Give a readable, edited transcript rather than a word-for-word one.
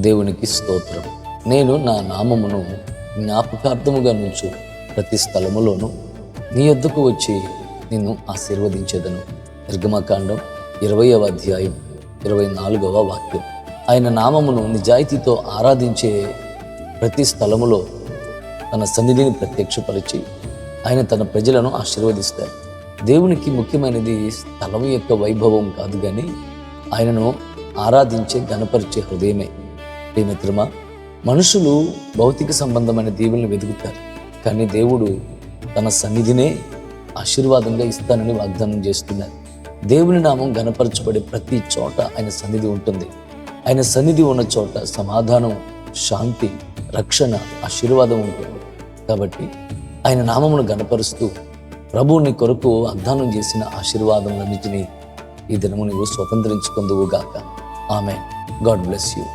దేవునికి స్తోత్రం. నేను నా నామమును జ్ఞాపకార్థముగా నుంచు ప్రతి స్థలములోనూ నీ యొద్దకు వచ్చి నిన్ను ఆశీర్వదించేదను. నిర్గమకాండం 20వ అధ్యాయం 24వ వాక్యం. ఆయన నామమును నిజాయితీతో ఆరాధించే ప్రతి స్థలములో తన సన్నిధిని ప్రత్యక్షపరిచి ఆయన తన ప్రజలను ఆశీర్వదిస్తారు. దేవునికి ముఖ్యమైనది స్థలం యొక్క వైభవం కాదు, కానీ ఆయనను ఆరాధించే ఘనపరిచే హృదయమే. ప్రియమిత్రమా, మనుషులు భౌతిక సంబంధమైన దీవుల్ని వెతుకుతారు, కానీ దేవుడు తన సన్నిధినే ఆశీర్వాదంగా ఇస్తానని వాగ్దానం చేస్తున్నారు. దేవుని నామం ఘనపరచబడే ప్రతి చోట ఆయన సన్నిధి ఉంటుంది. ఆయన సన్నిధి ఉన్న చోట సమాధానం, శాంతి, రక్షణ, ఆశీర్వాదం ఉంటుంది. కాబట్టి ఆయన నామమును ఘనపరుస్తూ ప్రభువుని కొరకు వాగ్దానం చేసిన ఆశీర్వాదములన్నిటినీ ఈ దినము నీవు స్వతంత్రించుకుందువుగాక. ఆమేన్. God bless you.